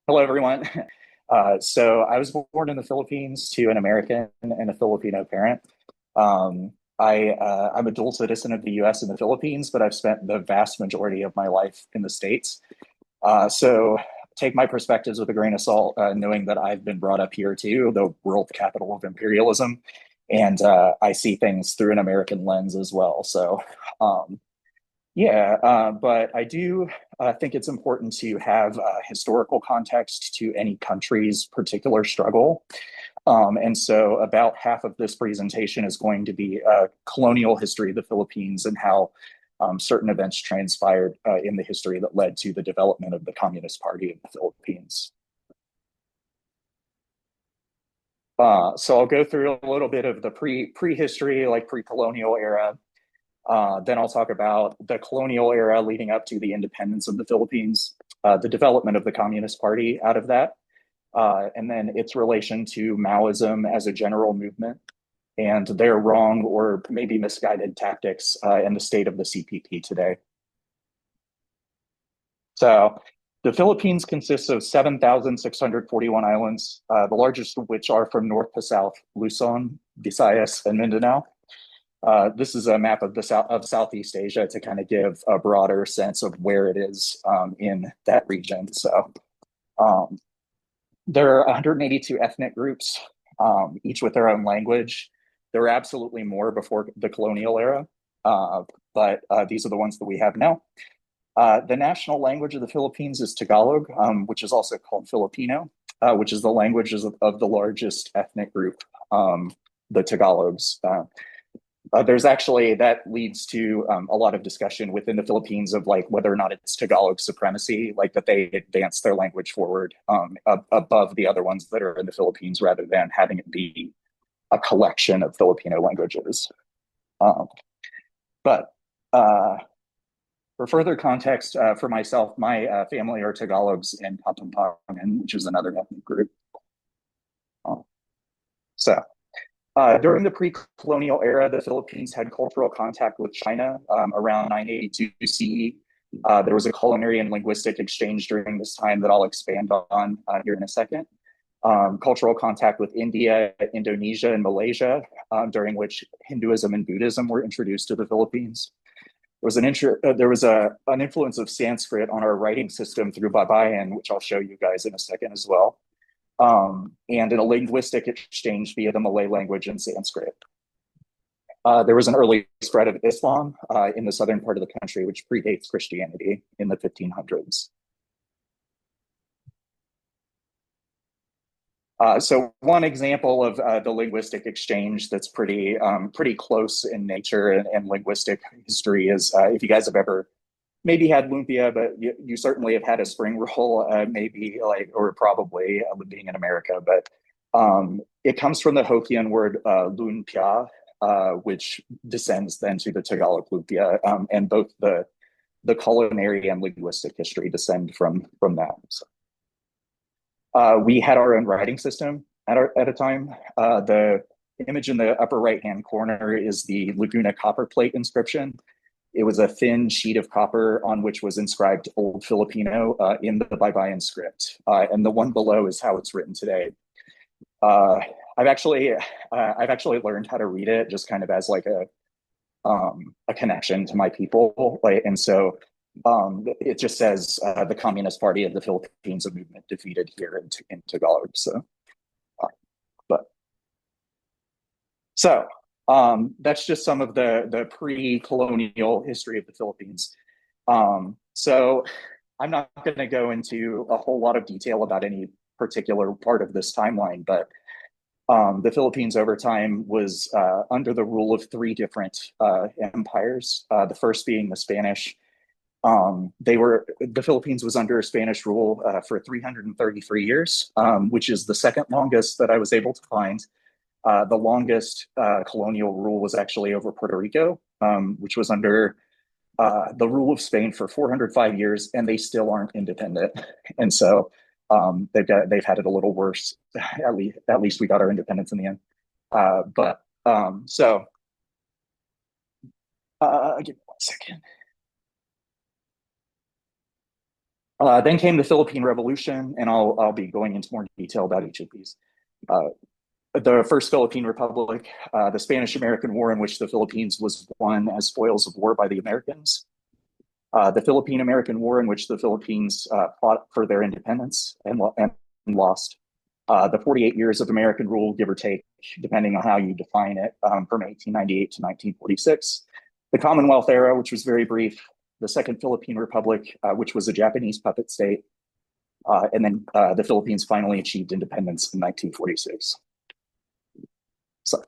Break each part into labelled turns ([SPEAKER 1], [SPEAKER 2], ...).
[SPEAKER 1] Hello, everyone. So I was born in the Philippines to an American and a Filipino parent. I'm a dual citizen of the US and the Philippines, but I've spent the vast majority of my life in the States. So take my perspectives with a grain of salt, knowing that I've been brought up here too, the world capital of imperialism. And I see things through an American lens as well. Um, but I do think it's important to have historical context to any country's particular struggle. And so, about half of this presentation is going to be colonial history of the Philippines and how certain events transpired in the history that led to the development of the Communist Party of the Philippines. So I'll go through a little bit of the prehistory, like pre-colonial era. Then I'll talk about the colonial era leading up to the independence of the Philippines, the development of the Communist Party out of that, and then its relation to Maoism as a general movement and their wrong or maybe misguided tactics in the state of the CPP today. So the Philippines consists of 7,641 islands, the largest of which are from north to south, Luzon, Visayas, and Mindanao. This is a map of the south of Southeast Asia to kind of give a broader sense of where it is in that region. So um, there are 182 ethnic groups, each with their own language. There were absolutely more before the colonial era, but these are the ones that we have now. The national language of the Philippines is Tagalog, which is also called Filipino, which is the language of the largest ethnic group, the Tagalogs. There's actually that leads to a lot of discussion within the Philippines of like whether or not it's Tagalog supremacy, like that they advance their language forward above the other ones that are in the Philippines rather than having it be a collection of Filipino languages. Um, but for further context, for myself, my family are Tagalogs and Kapampangan, which is another ethnic group. Um, so during the pre-colonial era, the Philippines had cultural contact with China around 982 CE. There was a culinary and linguistic exchange during this time that I'll expand on here in a second. Cultural contact with India, Indonesia, and Malaysia, during which Hinduism and Buddhism were introduced to the Philippines. There was an influence of Sanskrit on our writing system through Babayan, which I'll show you guys in a second as well, and in a linguistic exchange via the Malay language and Sanskrit. There was an early spread of Islam in the southern part of the country, which predates Christianity in the 1500s. So one example of the linguistic exchange that's pretty close in nature and linguistic history is if you guys have ever maybe had lumpia, but you certainly have had a spring roll, maybe like, or probably being in America, but it comes from the Hokkien word lumpia, which descends then to the Tagalog lumpia, and both the culinary and linguistic history descend from that. So, we had our own writing system at a time. The image in the upper right hand corner is the Laguna copper plate inscription. It was a thin sheet of copper on which was inscribed Old Filipino in the Baybayin script, and the one below is how it's written today. Uh, I've actually learned how to read it just kind of as like a connection to my people, like, and so it just says the Communist Party of the Philippines, a movement defeated here in Tagalog. Uh, but so that's just some of the pre-colonial history of the Philippines. So I'm not going to go into a whole lot of detail about any particular part of this timeline, but the Philippines over time was under the rule of three different empires. The first being the Spanish. The Philippines was under Spanish rule for 333 years, which is the second longest that I was able to find. The longest colonial rule was actually over Puerto Rico, which was under the rule of Spain for 405 years, and they still aren't independent. And so they've had it a little worse. At least we got our independence in the end. But so give me one second. Then came the Philippine Revolution, and I'll be going into more detail about each of these. Uh, the first Philippine Republic, the Spanish-American War, in which the Philippines was won as spoils of war by the Americans. The Philippine-American War, in which the Philippines fought for their independence and lost. The 48 years of American rule, give or take, depending on how you define it, from 1898 to 1946. The Commonwealth era, which was very brief. The Second Philippine Republic, which was a Japanese puppet state. And then the Philippines finally achieved independence in 1946. So,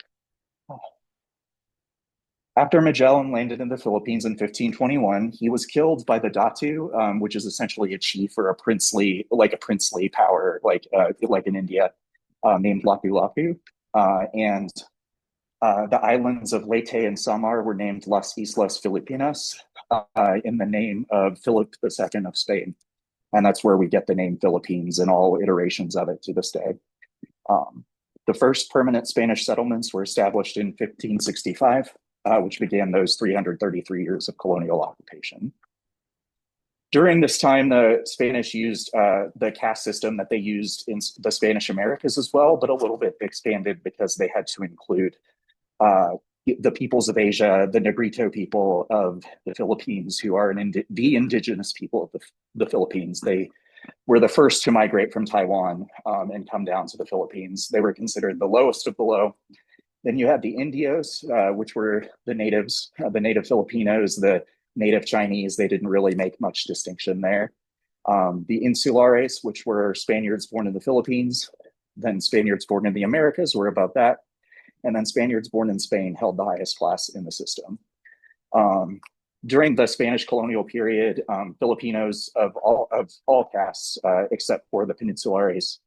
[SPEAKER 1] after Magellan landed in the Philippines in 1521, he was killed by the Datu, which is essentially a chief or a princely power, like in India, named Lapu-Lapu. And the islands of Leyte and Samar were named Las Islas Filipinas in the name of Philip II of Spain. And that's where we get the name Philippines and all iterations of it to this day. The first permanent Spanish settlements were established in 1565, which began those 333 years of colonial occupation. During this time, the Spanish used the caste system that they used in the Spanish Americas as well, but a little bit expanded because they had to include the peoples of Asia, the Negrito people of the Philippines, who are the indigenous people of the Philippines. They were the first to migrate from Taiwan and come down to the Philippines. They were considered the lowest of the low. Then you had the Indios, which were the natives, the native Filipinos, the native Chinese. They didn't really make much distinction there. The Insulares, which were Spaniards born in the Philippines, then Spaniards born in the Americas were above that. And then Spaniards born in Spain held the highest class in the system. During the Spanish colonial period, Filipinos of all castes, except for the Peninsulares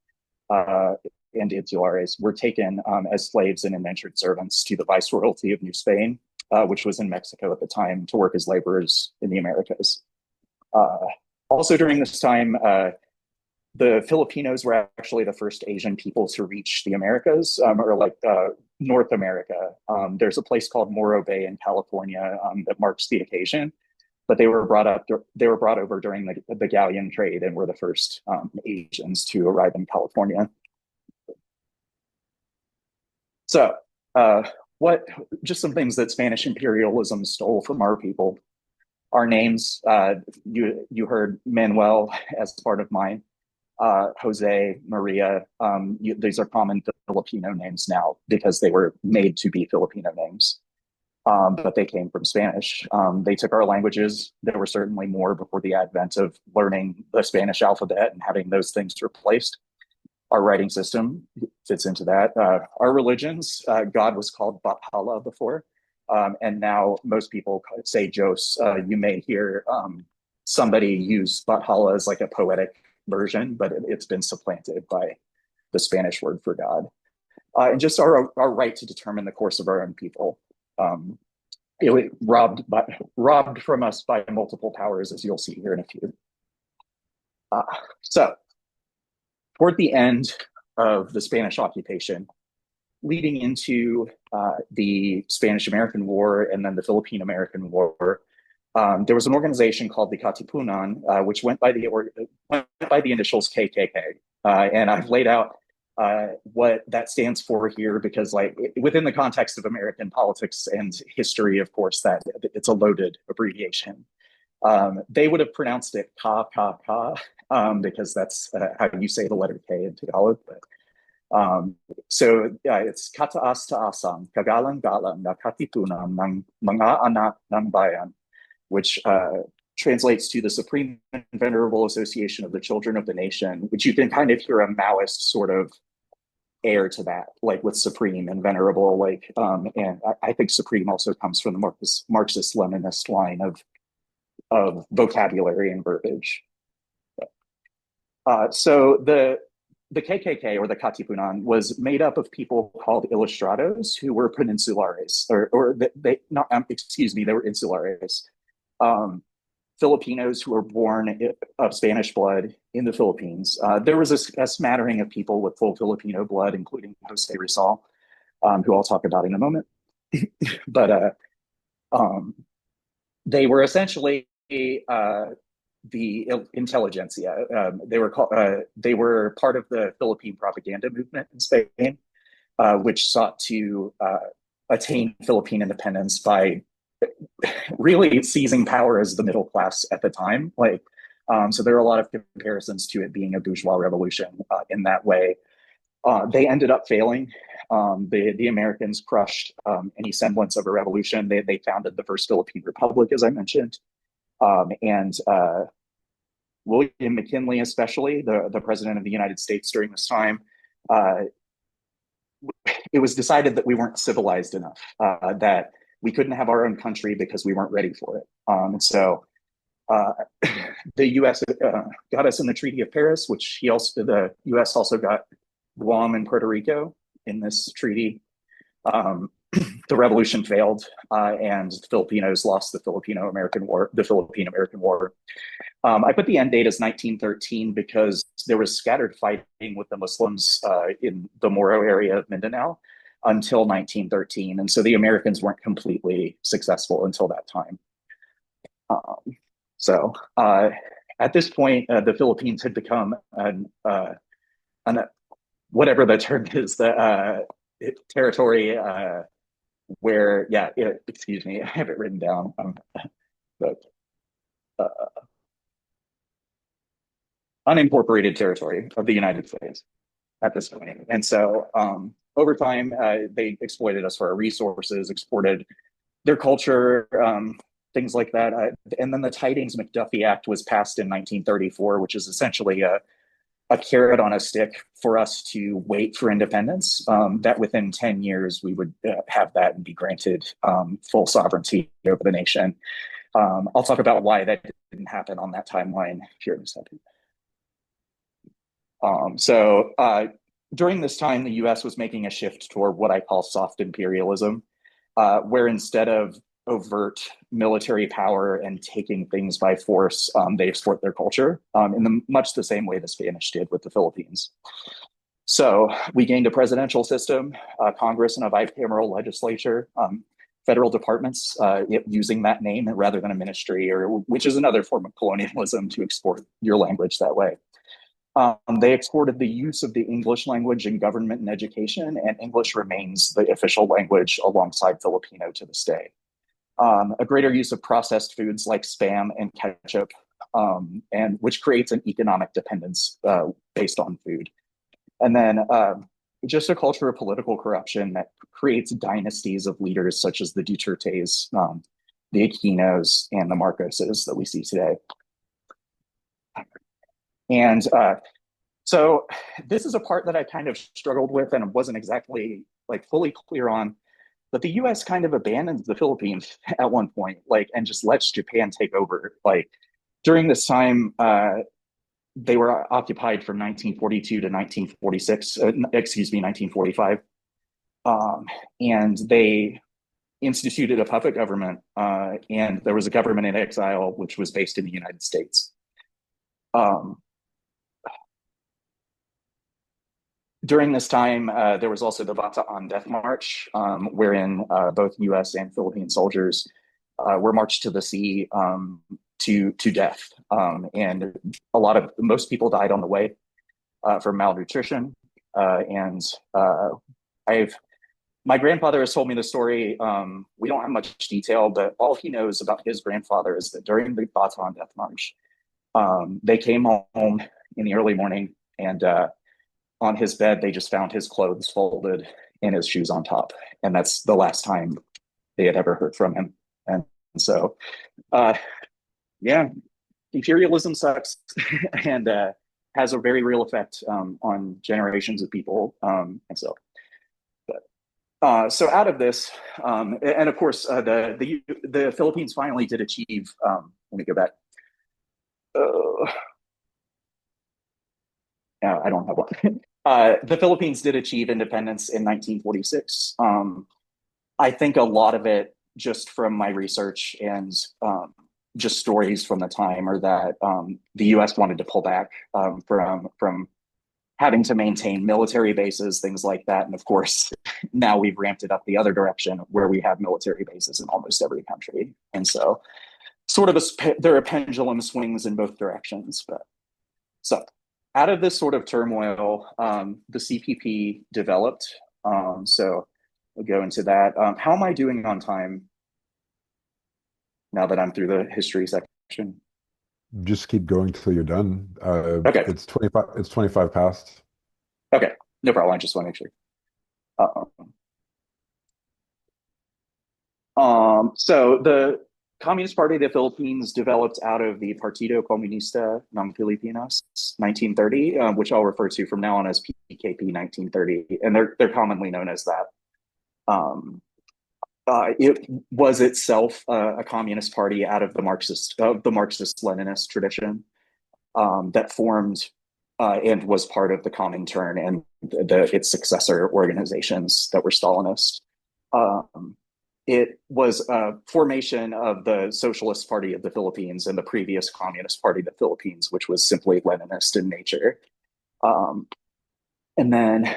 [SPEAKER 1] and Insulares, were taken as slaves and indentured servants to the Viceroyalty of New Spain, which was in Mexico at the time, to work as laborers in the Americas. Also during this time, the Filipinos were actually the first Asian people to reach the Americas, or North America. There's a place called Morro Bay in California that marks the occasion, but they were brought over during the galleon trade and were the first Asians to arrive in California. So, just some things that Spanish imperialism stole from our people. Our names, you heard Manuel as part of mine. Jose, Maria, these are common Filipino names now because they were made to be Filipino names, but they came from Spanish. They took our languages. There were certainly more before the advent of learning the Spanish alphabet and having those things replaced. Our writing system fits into that. Our religions, God was called Bathala before, and now most people say Jos. You may hear somebody use Bathala as like a poetic version, but it's been supplanted by the Spanish word for God. And just our right to determine the course of our own people. It was robbed from us by multiple powers, as you'll see here in a few. So, toward the end of the Spanish occupation, leading into the Spanish-American War and then the Philippine-American War, there was an organization called the Katipunan, which went by the initials KKK. And I've laid out what that stands for here because, within the context of American politics and history, of course, that it's a loaded abbreviation. They would have pronounced it ka ka ka because that's how you say the letter K in Tagalog. But it's kataas taasan, kagalang galang na katipunan ng mga anak ng bayan, which translates to the Supreme and Venerable Association of the Children of the Nation, which you can kind of hear a Maoist sort of air to that, like with Supreme and Venerable, and I think Supreme also comes from the Marxist-Leninist line of vocabulary and verbiage. So the KKK, or the Katipunan, was made up of people called Ilustrados, who were Peninsulares, they were Insulares. Filipinos who were born of Spanish blood in the Philippines. There was a smattering of people with full Filipino blood, including Jose Rizal, who I'll talk about in a moment. But they were essentially intelligentsia. They were part of the Philippine propaganda movement in Spain, which sought to attain Philippine independence by really seizing power as the middle class at the time. So there are a lot of comparisons to it being a bourgeois revolution in that way. They ended up failing. The Americans crushed any semblance of a revolution. They founded the first Philippine Republic, as I mentioned. And William McKinley, especially, the president of the United States during this time, it was decided that we weren't civilized enough, that we couldn't have our own country because we weren't ready for it. So the U.S. Got us in the Treaty of Paris, which the U.S. also got Guam and Puerto Rico in this treaty. The revolution failed, and the Filipinos lost the Filipino-American War. I put the end date as 1913 because there was scattered fighting with the Muslims in the Moro area of Mindanao until 1913, and so the Americans weren't completely successful until that time. At this point, the Philippines had become whatever the term is, the territory where, excuse me, I have it written down, but unincorporated territory of the United States at this point. And so over time, they exploited us for our resources, exported their culture, things like that. And then the Tidings-McDuffie Act was passed in 1934, which is essentially a carrot on a stick for us to wait for independence, that within 10 years we would have that and be granted full sovereignty over the nation. I'll talk about why that didn't happen on that timeline here in a second. During this time, the US was making a shift toward what I call soft imperialism, where instead of overt military power and taking things by force, they export their culture in much the same way the Spanish did with the Philippines. So we gained a presidential system, Congress, and a bicameral legislature, federal departments using that name rather than a ministry, which is another form of colonialism to export your language that way. They exported the use of the English language in government and education, and English remains the official language alongside Filipino to this day. A greater use of processed foods like Spam and ketchup, and which creates an economic dependence based on food. And then just a culture of political corruption that creates dynasties of leaders such as the Dutertes, the Aquinos, and the Marcoses that we see today. And so this is a part that I kind of struggled with and wasn't exactly fully clear on. But the U.S. kind of abandons the Philippines at one point, and just lets Japan take over. During this time, they were occupied from 1942 to 1945. And they instituted a puppet government, and there was a government in exile, which was based in the United States. During this time, there was also the Bataan Death March, wherein both U.S. and Philippine soldiers were marched to the sea to death. And most people died on the way from malnutrition. My grandfather has told me the story. We don't have much detail, but all he knows about his grandfather is that during the Bataan Death March, they came home in the early morning, and on his bed, they just found his clothes folded and his shoes on top. And that's the last time they had ever heard from him. And so, imperialism sucks and has a very real effect on generations of people. So out of this, and of course, the Philippines finally did achieve, let me go back. I don't have one. The Philippines did achieve independence in 1946. I think a lot of it, just from my research and just stories from the time, are that the U.S. wanted to pull back from having to maintain military bases, things like that. And of course, now we've ramped it up the other direction, where we have military bases in almost every country. And so sort of there are pendulum swings in both directions. But so out of this sort of turmoil, the CPP developed. So we'll go into that. How am I doing on time now that I'm through the history section?
[SPEAKER 2] Just keep going till you're done.
[SPEAKER 1] Okay.
[SPEAKER 2] It's 25, it's 25 past.
[SPEAKER 1] Okay. No problem. I just want to make sure. So the Communist Party of the Philippines developed out of the Partido Comunista ng Pilipinas 1930, which I'll refer to from now on as PKP 1930, and they're commonly known as that. It was itself a communist party out of the Marxist-Leninist tradition that formed and was part of the Comintern and its successor organizations that were Stalinist. It was a formation of the Socialist Party of the Philippines and the previous Communist Party of the Philippines, which was simply Leninist in nature. And then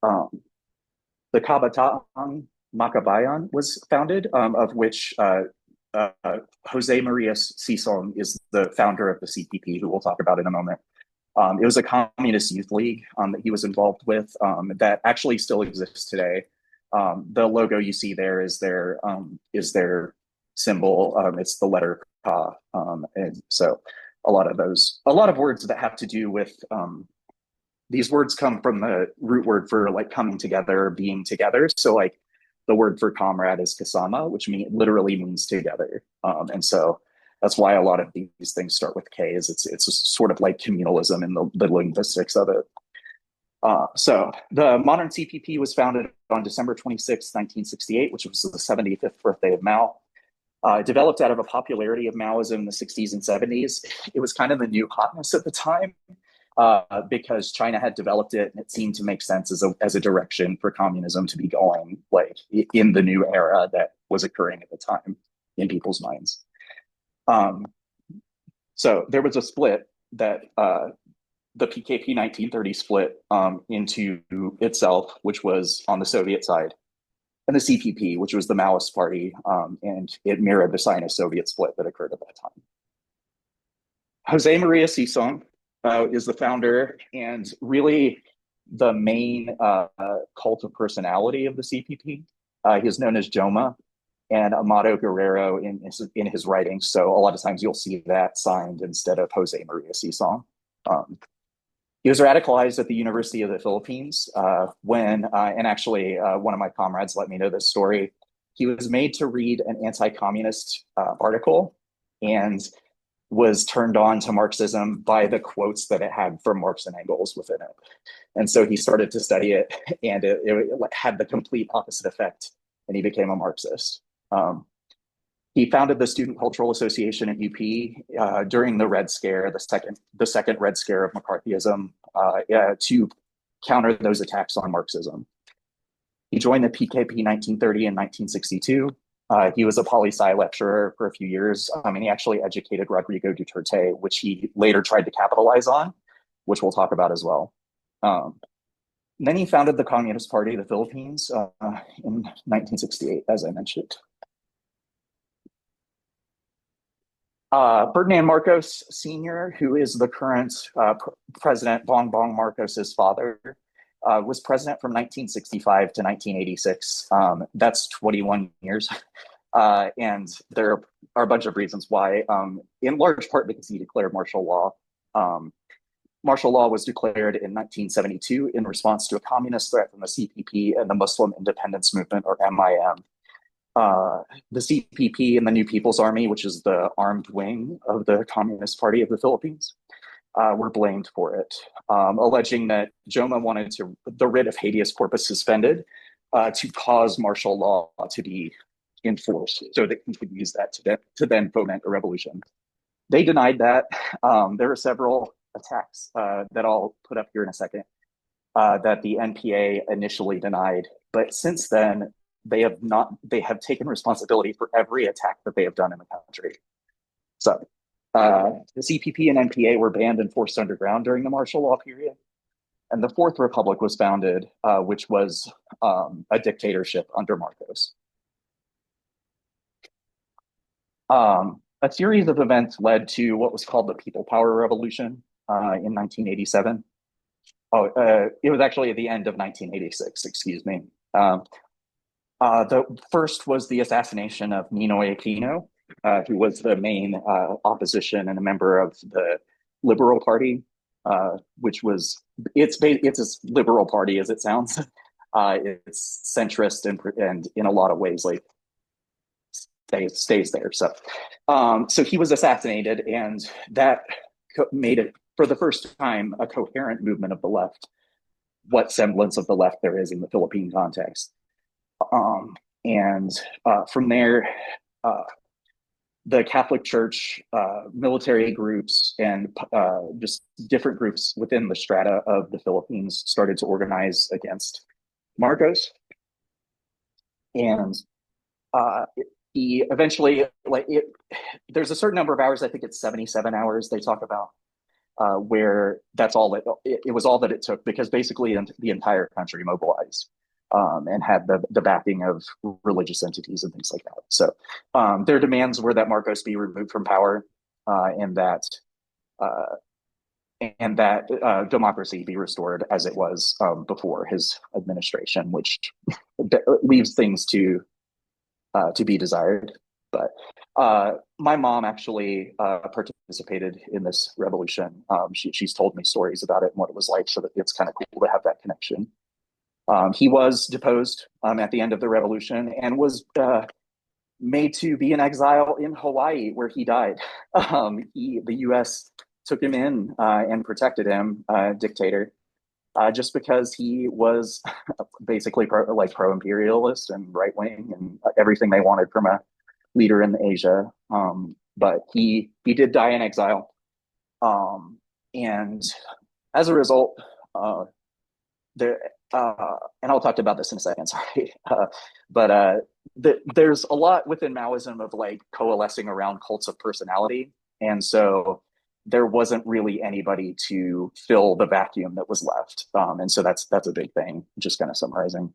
[SPEAKER 1] the Kabataan Makabayan was founded, of which Jose Maria Sison is the founder of the CPP, who we'll talk about in a moment. It was a communist youth league that he was involved with that actually still exists today. The logo you see there is their symbol. It's the letter Ka, and so a lot of words that have to do with these words come from the root word for like coming together, being together. So like the word for comrade is kasama, which literally means together, and so that's why a lot of these things start with K. It's sort of like communalism in the linguistics of it. So the modern CPP was founded on December 26, 1968, which was the 75th birthday of Mao. Developed out of a popularity of Maoism in the 60s and 70s. It was kind of the new hotness at the time because China had developed it, and it seemed to make sense as a direction for communism to be going, like in the new era that was occurring at the time in people's minds. So there was a split that the PKP 1930 split into itself, which was on the Soviet side, and the CPP, which was the Maoist party, and it mirrored the Sino-Soviet split that occurred at that time. Jose Maria Sison is the founder and really the main cult of personality of the CPP. He's known as Joma and Amado Guerrero in his writings, so a lot of times you'll see that signed instead of Jose Maria Sison. He was radicalized at the University of the Philippines when, and actually one of my comrades let me know this story. He was made to read an anti-communist article and was turned on to Marxism by the quotes that it had from Marx and Engels within it. And so he started to study it, and it had the complete opposite effect, and he became a Marxist. He founded the Student Cultural Association at UP during the Red Scare, the second Red Scare of McCarthyism, to counter those attacks on Marxism. He joined the PKP 1930 and 1962. He was a poli-sci lecturer for a few years, and he actually educated Rodrigo Duterte, which he later tried to capitalize on, which we'll talk about as well. Then he founded the Communist Party of the Philippines in 1968, as I mentioned. Ferdinand Marcos Sr., who is the current president, Bongbong Marcos's father, was president from 1965 to 1986. That's 21 years. And there are a bunch of reasons why, in large part because he declared martial law. Martial law was declared in 1972 in response to a communist threat from the CPP and the Muslim Independence Movement, or MIM. The CPP and the New People's Army, which is the armed wing of the Communist Party of the Philippines, were blamed for it, alleging that Joma wanted the writ of habeas corpus suspended to cause martial law to be enforced so that he could use that to then foment a revolution. They denied that. There were several attacks that I'll put up here in a second that the NPA initially denied, but since then, they have taken responsibility for every attack that they have done in the country. So the CPP and NPA were banned and forced underground during the martial law period. And the Fourth Republic was founded, which was a dictatorship under Marcos. A series of events led to what was called the People Power Revolution in 1987. It was actually at the end of 1986, excuse me. The first was the assassination of Ninoy Aquino, who was the main opposition and a member of the Liberal Party, which was it's as liberal party as it sounds. It's centrist and in a lot of ways like stays there. So he was assassinated, and that made it for the first time a coherent movement of the left, what semblance of the left there is in the Philippine context. And from there, the Catholic Church, military groups, and just different groups within the strata of the Philippines started to organize against Marcos. And he eventually, there's a certain number of hours, I think it's 77 hours they talk about, where that's all it was all that it took, because basically the entire country mobilized. And had the backing of religious entities and things like that. So their demands were that Marcos be removed from power, and that democracy be restored as it was before his administration, which leaves things to be desired. But my mom actually participated in this revolution. She's told me stories about it and what it was like, so that it's kind of cool to have that connection. He was deposed at the end of the revolution and was made to be in exile in Hawaii, where he died. The U.S. took him in and protected him, dictator, just because he was basically pro-imperialist and right-wing and everything they wanted from a leader in Asia. But he did die in exile. And as a result, and I'll talk about this in a second, sorry. But there's a lot within Maoism of like coalescing around cults of personality. And so there wasn't really anybody to fill the vacuum that was left. And so that's a big thing, just kind of summarizing.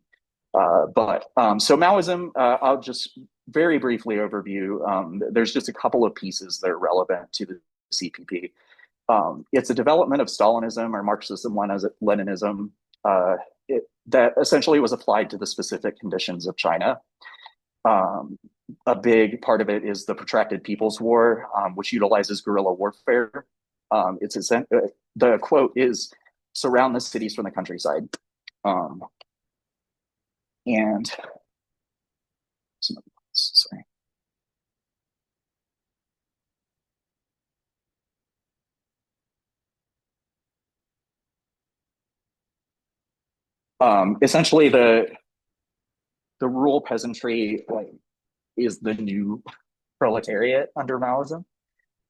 [SPEAKER 1] So Maoism, I'll just very briefly overview. There's just a couple of pieces that are relevant to the CPP. It's a development of Stalinism or Marxism, Leninism, that essentially was applied to the specific conditions of China. A big part of it is the protracted People's War, which utilizes guerrilla warfare. The quote is, "Surround the cities from the countryside." And sorry. Essentially, the rural peasantry is the new proletariat under Maoism,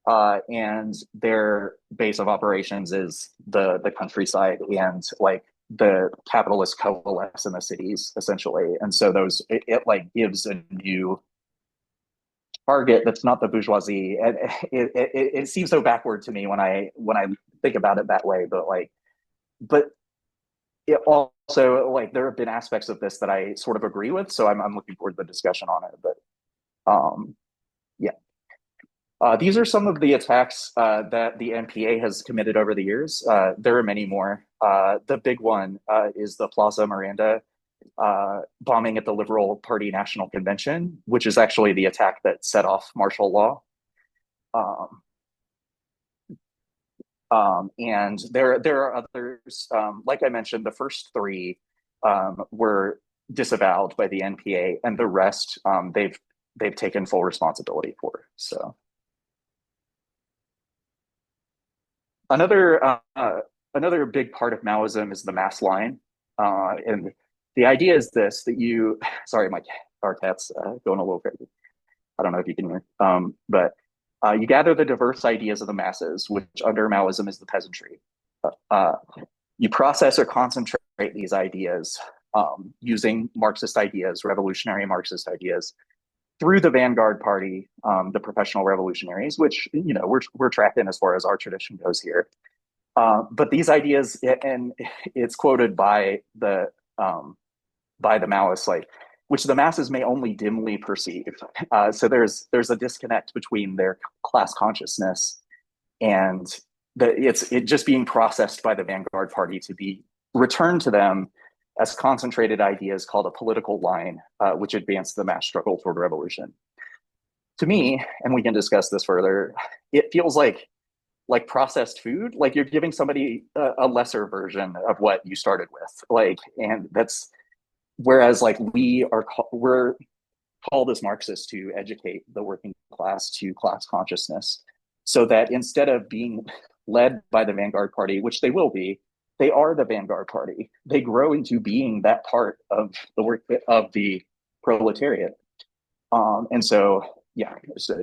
[SPEAKER 1] and their base of operations is the countryside, and like the capitalists coalesce in the cities essentially, and so it gives a new target that's not the bourgeoisie, and it seems so backward to me when I think about it that way, but it also, there have been aspects of this that I sort of agree with, so I'm looking forward to the discussion on it. But yeah, these are some of the attacks that the NPA has committed over the years. There are many more. The big one is the Plaza Miranda bombing at the Liberal Party National Convention, which is actually the attack that set off martial law. And there are others. Like I mentioned, the first three were disavowed by the NPA, and the rest they've taken full responsibility for. So another big part of Maoism is the mass line, and the idea is this: that you, sorry, our cat's going a little crazy. I don't know if you can hear, but you gather the diverse ideas of the masses, which under Maoism is the peasantry. You process or concentrate these ideas using Marxist ideas, revolutionary Marxist ideas, through the vanguard party, the professional revolutionaries, which we're tracked in as far as our tradition goes here. But these ideas, and it's quoted by the Maoists, which the masses may only dimly perceive. So there's a disconnect between their class consciousness and it just being processed by the vanguard party to be returned to them as concentrated ideas called a political line, which advanced the mass struggle toward revolution. To me, and we can discuss this further, it feels like processed food, like you're giving somebody a lesser version of what you started with. Like, and that's whereas like we're called as Marxists to educate the working class to class consciousness, so that instead of being led by the vanguard party, which they will be, they are the vanguard party. They grow into being that part of the work of the proletariat. And so, yeah,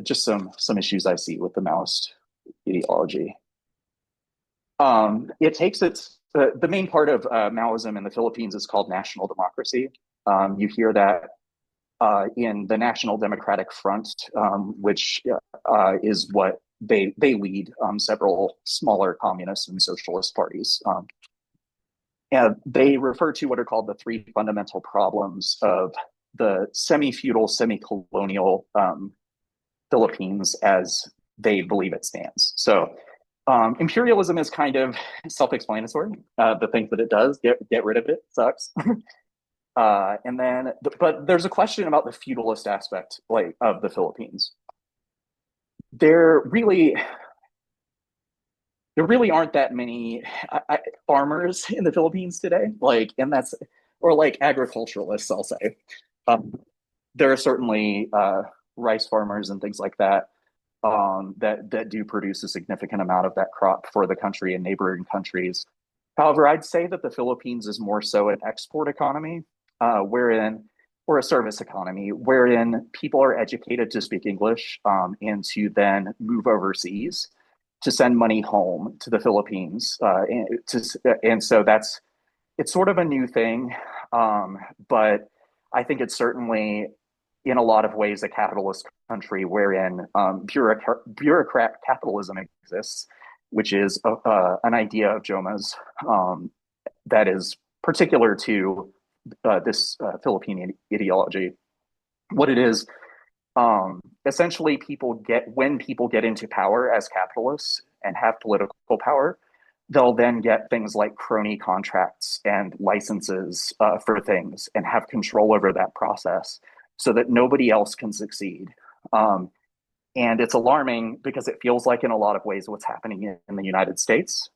[SPEAKER 1] just some issues I see with the Maoist ideology. It takes the main part of Maoism in the Philippines is called national democracy. You hear that in the National Democratic Front, which is what they lead several smaller communist and socialist parties. And they refer to what are called the three fundamental problems of the semi-feudal, semi-colonial Philippines as they believe it stands. So imperialism is kind of self-explanatory. The things that it does, get rid of it, sucks. And then, but there's a question about the feudalist aspect, like, of the Philippines. There really aren't that many farmers in the Philippines today, like, and that's, or like agriculturalists, I'll say. There are certainly rice farmers and things like that that do produce a significant amount of that crop for the country and neighboring countries. However, I'd say that the Philippines is more so an export economy, or a service economy, wherein people are educated to speak English and to then move overseas to send money home to the Philippines. And so it's sort of a new thing, but I think it's certainly in a lot of ways a capitalist country wherein bureaucrat capitalism exists, which is an idea of Joma's that is particular to this Philippine ideology. What it is, essentially, when people get into power as capitalists and have political power, they'll then get things like crony contracts and licenses for things and have control over that process so that nobody else can succeed. And it's alarming because it feels like in a lot of ways what's happening in the United States.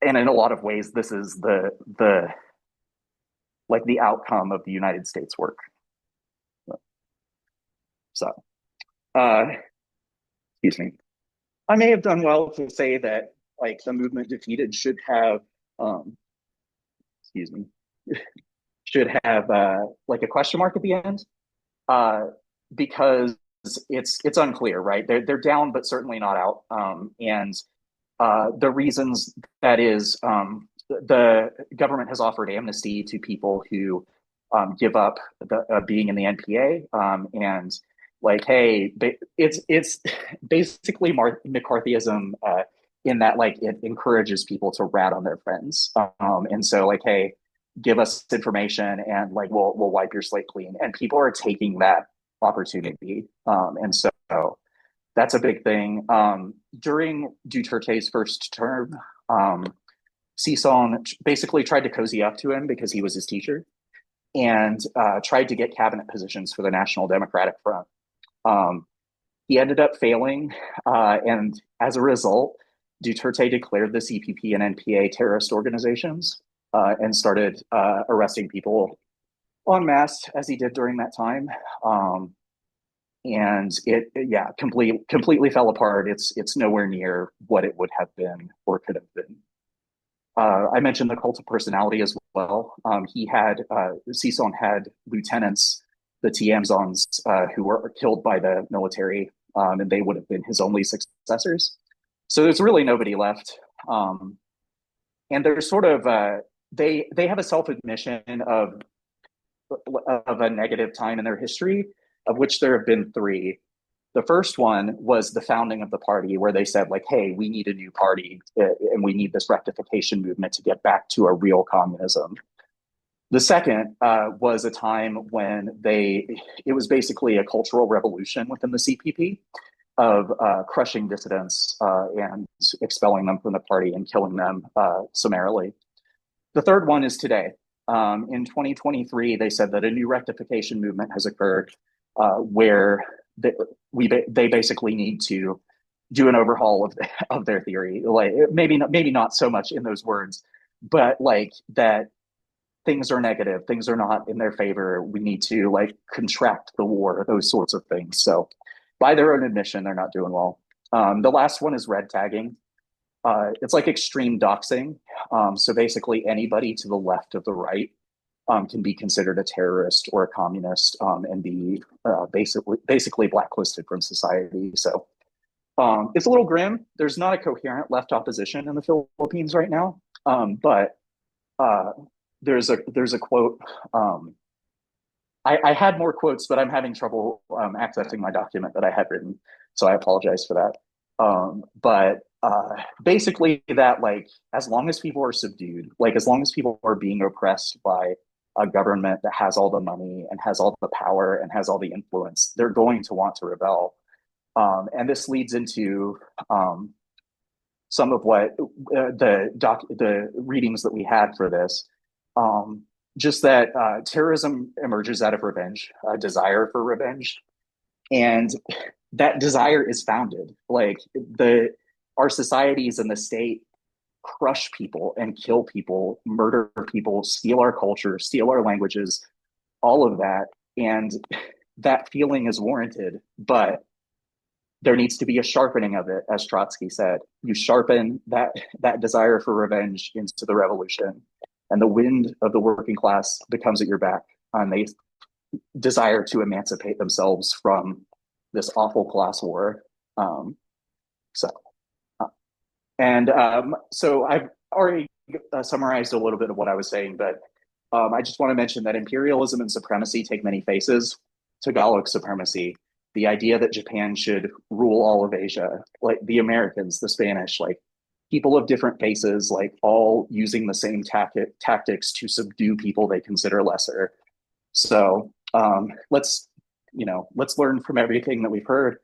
[SPEAKER 1] And in a lot of ways, this is the outcome of the United States work. So, excuse me. I may have done well to say that like the movement defeated should have, excuse me, should have like a question mark at the end, because it's unclear, right? They're down, but certainly not out. And the reasons that is, the government has offered amnesty to people who give up being in the NPA, and like, hey, it's basically McCarthyism in that like it encourages people to rat on their friends, and so like, hey, give us information and like we'll wipe your slate clean, and people are taking that opportunity, and so that's a big thing. During Duterte's first term, Sison basically tried to cozy up to him because he was his teacher, and tried to get cabinet positions for the National Democratic Front. He ended up failing, and as a result, Duterte declared the CPP and NPA terrorist organizations and started arresting people en masse, as he did during that time. And it completely fell apart. It's nowhere near what it would have been or could have been. I mentioned the cult of personality as well. Sison had lieutenants, the Tiamzons, who were killed by the military, and they would have been his only successors. So there's really nobody left. And they're sort of, they have a self-admission of a negative time in their history, of which there have been three. The first one was the founding of the party, where they said, like, hey, we need a new party and we need this rectification movement to get back to a real communism. The second was a time when it was basically a cultural revolution within the CPP of crushing dissidents and expelling them from the party and killing them summarily. The third one is today. In 2023, they said that a new rectification movement has occurred where they basically need to do an overhaul of their theory. Like maybe not so much in those words, but like that things are negative, things are not in their favor. We need to like contract the war, those sorts of things. So, by their own admission, they're not doing well. The last one is red tagging. It's like extreme doxing. So basically, anybody to the left of the right can be considered a terrorist or a communist and be basically blacklisted from society. So it's a little grim. There's not a coherent left opposition in the Philippines right now, but uh, there's a quote. I had more quotes, but I'm having trouble accessing my document that I had written, so I apologize for that. But basically, that like as long as people are subdued, like as long as people are being oppressed by a government that has all the money and has all the power and has all the influence, they're going to want to rebel. And this leads into some of what the readings that we had for this. Um, just that terrorism emerges out of revenge, a desire for revenge, and that desire is founded. Like the our societies and the state crush people and kill people, murder people, steal our culture, steal our languages, all of that, and that feeling is warranted, but there needs to be a sharpening of it, as Trotsky said. You sharpen that desire for revenge into the revolution, and the wind of the working class becomes at your back, and they desire to emancipate themselves from this awful class war. Um, so, uh, so I've already summarized a little bit of what I was saying, but I just want to mention that imperialism and supremacy take many faces. Tagalog supremacy, the idea that Japan should rule all of Asia, like the Americans, the Spanish, like people of different faces, like all using the same tactics to subdue people they consider lesser. So let's learn from everything that we've heard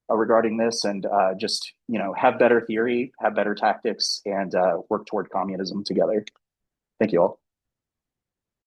[SPEAKER 1] regarding this, and just have better theory, have better tactics, and work toward communism together. Thank you all.